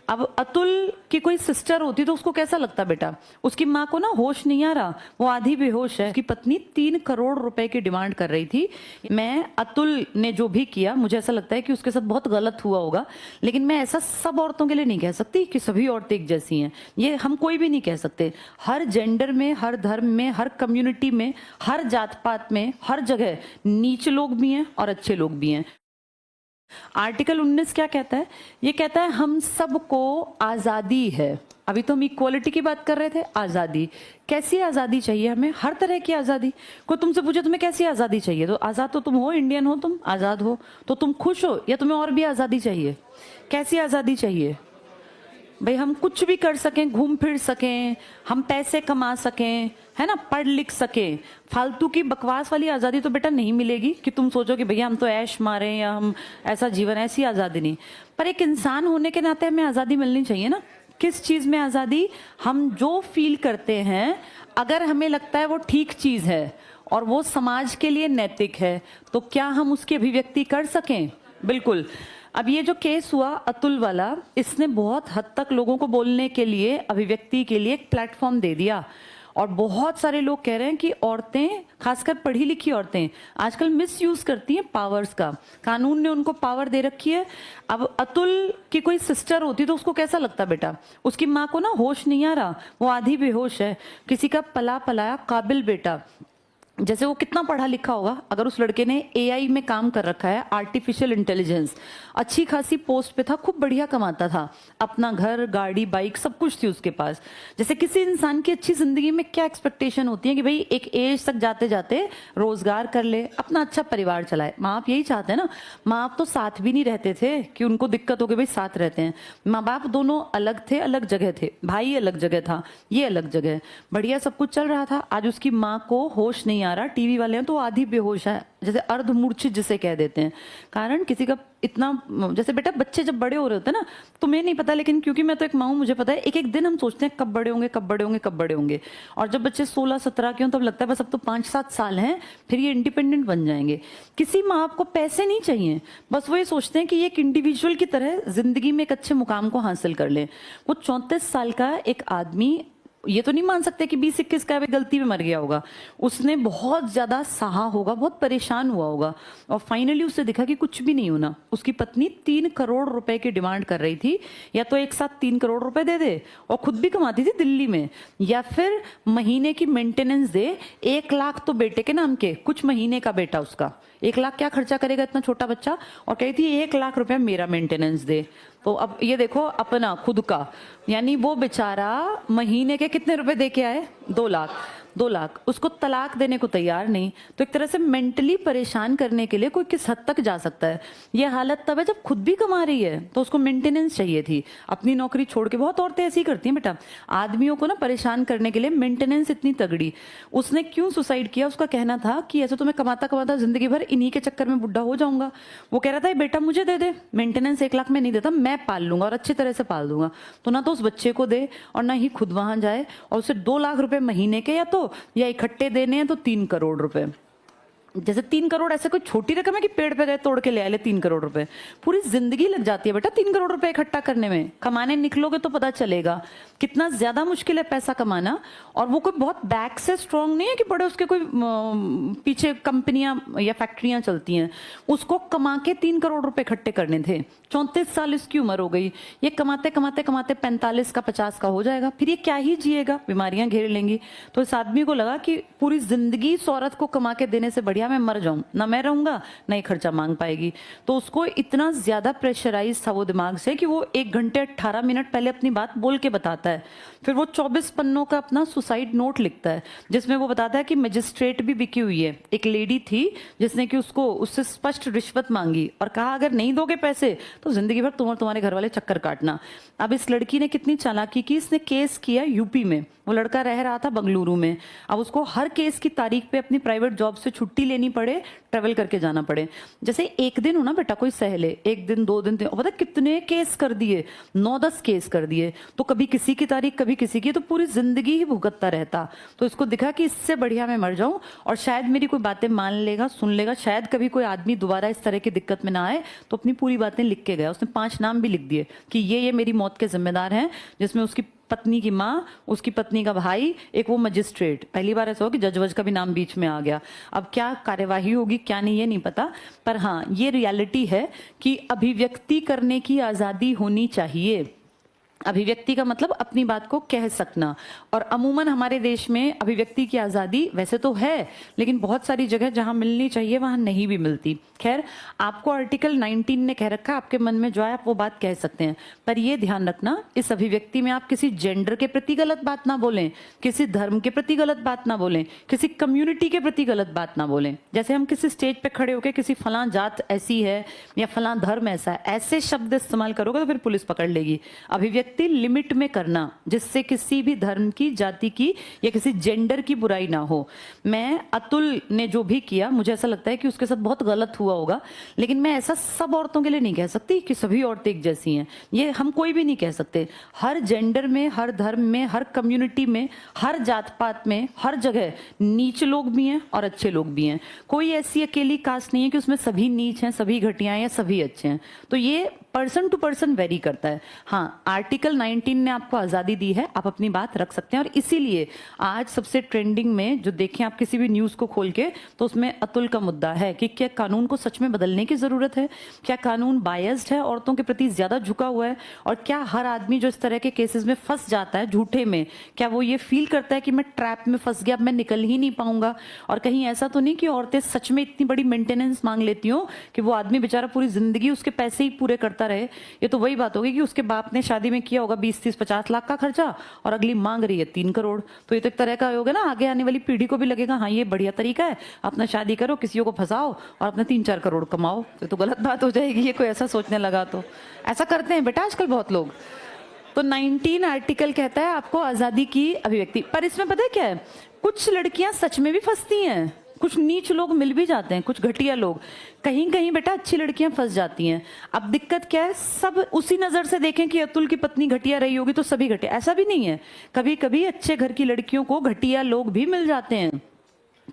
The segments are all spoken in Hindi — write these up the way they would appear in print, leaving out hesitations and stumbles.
अब अतुल की कोई सिस्टर होती तो उसको कैसा लगता बेटा? उसकी माँ को ना होश नहीं आ रहा, वो आधी बेहोश है। उसकी पत्नी 3 करोड़ रुपए की डिमांड कर रही थी। मैं अतुल ने जो भी किया, मुझे ऐसा लगता है कि उसके साथ बहुत गलत हुआ होगा, लेकिन मैं ऐसा सब औरतों के लिए नहीं कह सकती कि सभी औरतें एक जैसी हैं। ये हम कोई भी नहीं कह सकते। हर जेंडर में, हर धर्म में, हर कम्युनिटी में, हर जात पात में, हर जगह नीच लोग भी हैं और अच्छे लोग भी हैं। आर्टिकल 19 क्या कहता है? ये कहता है हम सबको आजादी है। अभी तो हम इक्वालिटी की बात कर रहे थे, आजादी। कैसी आजादी चाहिए हमें? हर तरह की आजादी। कोई तुमसे पूछे तुम्हें कैसी आजादी चाहिए, तो आजाद तो तुम हो, इंडियन हो, तुम आजाद हो तो तुम खुश हो, या तुम्हें और भी आजादी चाहिए? कैसी आजादी चाहिए भाई? हम कुछ भी कर सकें, घूम फिर सकें, हम पैसे कमा सकें, है ना, पढ़ लिख सकें। फालतू की बकवास वाली आज़ादी तो बेटा नहीं मिलेगी कि तुम सोचो कि भैया हम तो ऐश मारें या हम ऐसा जीवन, ऐसी आज़ादी नहीं। पर एक इंसान होने के नाते हमें आज़ादी मिलनी चाहिए ना। किस चीज़ में आज़ादी? हम जो फील करते हैं, अगर हमें लगता है वो ठीक चीज़ है और वो समाज के लिए नैतिक है, तो क्या हम उसकी अभिव्यक्ति कर सकें? बिल्कुल। अब ये जो केस हुआ अतुल वाला, इसने बहुत हद तक लोगों को बोलने के लिए, अभिव्यक्ति के लिए एक प्लेटफॉर्म दे दिया। और बहुत सारे लोग कह रहे हैं कि औरतें, खासकर पढ़ी लिखी औरतें, आजकल मिस यूज करती हैं पावर्स का। कानून ने उनको पावर दे रखी है। अब अतुल की कोई सिस्टर होती तो उसको कैसा लगता बेटा? उसकी माँ को ना होश नहीं आ रहा, वो आधी बेहोश है। किसी का पला पलाया काबिल बेटा, जैसे वो कितना पढ़ा लिखा होगा, अगर उस लड़के ने एआई में काम कर रखा है, आर्टिफिशियल इंटेलिजेंस, अच्छी खासी पोस्ट पे था, खूब बढ़िया कमाता था, अपना घर, गाड़ी, बाइक, सब कुछ थी उसके पास। जैसे किसी इंसान की अच्छी जिंदगी में क्या एक्सपेक्टेशन होती है कि भाई एक एज तक जाते जाते रोजगार कर ले, अपना अच्छा परिवार चलाए। माँ बाप यही चाहते हैं ना। माँ बाप तो साथ भी नहीं रहते थे कि उनको दिक्कत हो गई भाई साथ रहते हैं। माँ बाप दोनों अलग थे, अलग जगह थे, भाई अलग जगह था, ये अलग जगह, बढ़िया सब कुछ चल रहा था। आज उसकी माँ को होश नहीं आ रहा, टीवी वाले हैं तो आधी बेहोश है, जैसे अर्धमूर्छित जिसे कह देते हैं। कारण किसी का इतना, जैसे बेटा बच्चे जब बड़े हो रहे होते हैं ना, तुम्हें नहीं पता, लेकिन क्योंकि मैं तो एक माँ हूं, मुझे पता है, एक एक दिन हम सोचते हैं कब बड़े होंगे, कब बड़े होंगे, कब बड़े होंगे। और जब बच्चे 16-17 के हों तब लगता है बस अब तो 5-7 साल हैं, फिर ये इंडिपेंडेंट बन जाएंगे। किसी माँ बाप को पैसे नहीं चाहिए, बस वो ये सोचते हैं कि ये एक इंडिविजुअल की तरह जिंदगी में एक अच्छे मुकाम को हासिल कर लें। वो 34 साल का एक आदमी, ये तो नहीं मान सकते कि 20-21 का गलती में मर गया होगा। उसने बहुत ज्यादा सहा होगा, बहुत परेशान हुआ होगा, और फाइनली उसे दिखा कि कुछ भी नहीं होना। उसकी पत्नी 3 करोड़ रुपए की डिमांड कर रही थी, या तो एक साथ 3 करोड़ रुपए दे दे, और खुद भी कमाती थी दिल्ली में, या फिर महीने की मेंटेनेंस दे। 1 लाख तो बेटे के नाम के, कुछ महीने का बेटा उसका, 1 लाख क्या खर्चा करेगा इतना छोटा बच्चा? और कही थी 1 लाख रुपया मेरा मेंटेनेंस दे। तो अब ये देखो, अपना खुद का, यानी वो बेचारा महीने के कितने रुपए दे के आए? 2 लाख। 2 लाख उसको तलाक देने को तैयार नहीं। तो एक तरह से मेंटली परेशान करने के लिए कोई किस हद तक जा सकता है? ये हालत तब है जब खुद भी कमा रही है, तो उसको मेंटेनेंस चाहिए थी, अपनी नौकरी छोड़ के। बहुत औरतें ऐसी करती हैं बेटा, आदमियों को ना परेशान करने के लिए मेंटेनेंस इतनी तगड़ी। उसने क्यों सुसाइड किया? उसका कहना था कि ऐसे तो मैं कमाता कमाता जिंदगी भर इन्हीं के चक्कर में बुढ़ा हो जाऊंगा। वो कह रहा था बेटा मुझे दे दे मेंटेनेंस, 1 लाख में नहीं देता, मैं पाल लूंगा और अच्छी तरह से पाल दूंगा। तो ना तो उस बच्चे को दे और ना ही खुद वहां जाए, और उसे 2 लाख रुपए महीने के, या इकट्ठे देने हैं तो 3 करोड़ रुपए। जैसे 3 करोड़ ऐसे कोई छोटी रकम है कि पेड़ पे गए तोड़ के ले आए ले 3 करोड़ रुपए? पूरी जिंदगी लग जाती है बेटा 3 करोड़ रुपए इकट्ठा करने में। कमाने निकलोगे तो पता चलेगा कितना ज्यादा मुश्किल है पैसा कमाना। और वो कोई बहुत बैक से स्ट्रांग नहीं है कि बड़े उसके कोई पीछे कंपनियां या फैक्ट्रियां चलती हैं। उसको कमा के 3 करोड़ रुपए इकट्ठे करने थे। 34 साल इसकी उम्र हो गई, ये कमाते कमाते कमाते 45 का 50 का हो जाएगा, फिर ये क्या ही जिएगा, बीमारियां घेर लेंगी। तो इस आदमी को लगा कि पूरी जिंदगी इस औरत को कमा के देने से बढ़िया मैं मर जाऊं, ना मैं रहूंगा ना ही खर्चा मांग पाएगी। तो उसको इतना ज्यादा प्रेशराइज था वो दिमाग से कि वो 1 घंटे 18 मिनट पहले अपनी बात बोल के बताता है। फिर वो 24 पन्नों का अपना सुसाइड नोट लिखता है, जिसमें वो बताता है कि मजिस्ट्रेट भी बिकी हुई है। एक लेडी थी जिसने कि उससे स्पष्ट रिश्वत मांगी और कहा अगर नहीं दोगे पैसे तो जिंदगी भर तुम और तुम्हारे घर वाले चक्कर काटना। अब इस लड़की ने कितनी चालाकी की, इसने केस किया यूपी में। वो लड़का रह रहा था बंगलुरु में। अब उसको हर केस की तारीख पे अपनी प्राइवेट जॉब से छुट्टी ले लेनी पड़े, ट्रेवल करके जाना पड़े। जैसे एक दिन हो ना बेटा, कोई सहले, एक दिन 2 दिन पता कितने केस कर दिए, 9-10 केस कर दिए, तो कभी किसी की तारीख कभी किसी की, तो पूरी जिंदगी ही भुगतता रहता। तो इसको दिखा कि इससे बढ़िया मैं मर जाऊं और शायद मेरी कोई बातें मान लेगा, सुन लेगा, शायद कभी कोई आदमी दोबारा इस तरह की दिक्कत में ना आए। तो अपनी पूरी बातें लिख के गया। उसने 5 नाम भी लिख दिए कि ये मेरी मौत के जिम्मेदार हैं, जिसमें उसकी पत्नी की माँ, उसकी पत्नी का भाई, एक वो मजिस्ट्रेट। पहली बार ऐसा हो कि जज वज का भी नाम बीच में आ गया। अब क्या कार्यवाही होगी क्या नहीं ये नहीं पता, पर हाँ ये रियलिटी है कि अभिव्यक्ति करने की आजादी होनी चाहिए। अभिव्यक्ति का मतलब अपनी बात को कह सकना, और अमूमन हमारे देश में अभिव्यक्ति की आजादी वैसे तो है, लेकिन बहुत सारी जगह जहां मिलनी चाहिए वहां नहीं भी मिलती। खैर, आपको आर्टिकल 19 ने कह रखा है आपके मन में जो है आप वो बात कह सकते हैं, पर ये ध्यान रखना इस अभिव्यक्ति में आप किसी जेंडर के प्रति गलत बात ना बोलें, किसी धर्म के प्रति गलत बात ना बोलें, किसी कम्युनिटी के प्रति गलत बात ना बोलें। जैसे हम किसी स्टेज पे खड़े होकर किसी फलां जात ऐसी है या फलां धर्म ऐसा है, ऐसे शब्द इस्तेमाल करोगे तो फिर पुलिस पकड़ लेगी। अभिव्यक्ति लिमिट में करना, जिससे किसी भी धर्म की, जाति की या किसी जेंडर की बुराई ना हो। मैं अतुल ने जो भी किया, मुझे ऐसा लगता है कि उसके साथ बहुत गलत हुआ होगा, लेकिन मैं ऐसा सब औरतों के लिए नहीं कह सकती कि सभी औरतें एक जैसी हैं। ये हम कोई भी नहीं कह सकते। हर जेंडर में, हर धर्म में, हर कम्युनिटी में, हर जात पात में, हर जगह नीच लोग भी हैं और अच्छे लोग भी हैं। कोई ऐसी अकेली कास्ट नहीं है कि उसमें सभी नीच हैं, सभी घटिया हैं या सभी अच्छे हैं। तो ये पर्सन टू पर्सन वेरी करता है। हाँ, आर्टिकल 19 ने आपको आजादी दी है, आप अपनी बात रख सकते हैं। और इसीलिए आज सबसे ट्रेंडिंग में जो देखें आप किसी भी न्यूज को खोल के, तो उसमें अतुल का मुद्दा है कि क्या कानून को सच में बदलने की जरूरत है, क्या कानून बायस्ड है, औरतों के प्रति ज्यादा झुका हुआ है, और क्या हर आदमी जो इस तरह के केसेस में फंस जाता है झूठे में, क्या वो ये फील करता है कि मैं ट्रैप में फंस गया, अब मैं निकल ही नहीं पाऊंगा। और कहीं ऐसा तो नहीं कि औरतें सच में इतनी बड़ी मेंटेनेंस मांग लेती हो कि वो आदमी बेचारा पूरी जिंदगी उसके पैसे ही पूरे करता रहे। ये तो वही बात होगी कि उसके बाप ने शादी में किया होगा 20-30-50 लाख का खर्चा और अगली मांग रही है 3 करोड़। तो ये तो एक तरह का होगा ना, आगे आने वाली पीढ़ी को भी लगेगा हाँ ये बढ़िया तरीका है, अपना शादी करो, किसी को फंसाओ और अपना 3-4 करोड़ कमाओ। तो गलत बात हो जाएगी ये कोई ऐसा सोचने लगा तो। ऐसा करते हैं बेटा आजकल बहुत लोग। तो 19 आर्टिकल कहता है आपको आजादी की अभिव्यक्ति, पर इसमें पता है क्या है, कुछ लड़कियां सच में भी फंसती हैं, कुछ नीच लोग मिल भी जाते हैं, कुछ घटिया लोग, कहीं कहीं बेटा अच्छी लड़कियां फंस जाती हैं। अब दिक्कत क्या है, सब उसी नजर से देखें कि अतुल की पत्नी घटिया रही होगी तो सभी घटिया, ऐसा भी नहीं है। कभी कभी अच्छे घर की लड़कियों को घटिया लोग भी मिल जाते हैं।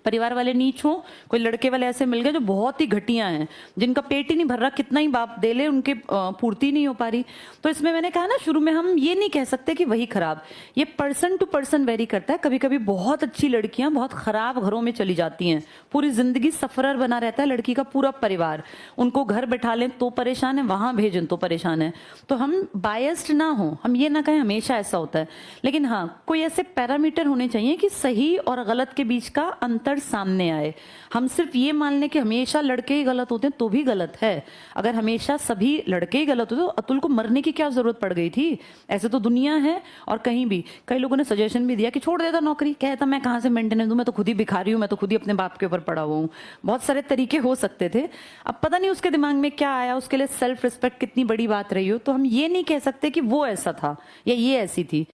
परिवार वाले नीच हो, कोई लड़के वाले ऐसे मिल गए जो बहुत ही घटिया हैं, जिनका पेट ही नहीं भर रहा, कितना ही बाप दे ले उनके पूर्ति नहीं हो पा रही। तो इसमें मैंने कहा ना शुरू में, हम ये नहीं कह सकते कि वही खराब, ये पर्सन टू पर्सन वेरी करता है। कभी कभी बहुत अच्छी लड़कियां बहुत खराब घरों में चली जाती हैं, पूरी जिंदगी सफरर बना रहता है लड़की का पूरा परिवार, उनको घर बैठा लें तो परेशान है, वहां भेजें तो परेशान है। तो हम बायस्ड ना हो, हम ये ना कहें हमेशा ऐसा होता है, लेकिन हाँ कोई ऐसे पैरामीटर होने चाहिए कि सही और गलत के बीच का अंतर सामने आए। हम सिर्फ ये मान लें कि हमेशा लड़के ही गलत होते हैं तो भी गलत है। अगर हमेशा सभी लड़के ही गलत होते तो अतुल को मरने की क्या जरूरत पड़ गई थी। ऐसे तो दुनिया है और कहीं भी कई लोगों ने सजेशन भी दिया कि छोड़ देता नौकरी, कहता मैं कहां से मेंटेनेंस दूं, मैं तो खुद ही भिखारी हूं, मैं तो खुद ही अपने बाप के ऊपर पड़ा हुआ हूं। बहुत सारे तरीके हो सकते थे। अब पता नहीं उसके दिमाग में क्या आया, उसके लिए सेल्फ रिस्पेक्ट कितनी बड़ी बात रही हो। तो हम ये नहीं कह सकते कि वो ऐसा था या ये ऐसी थी।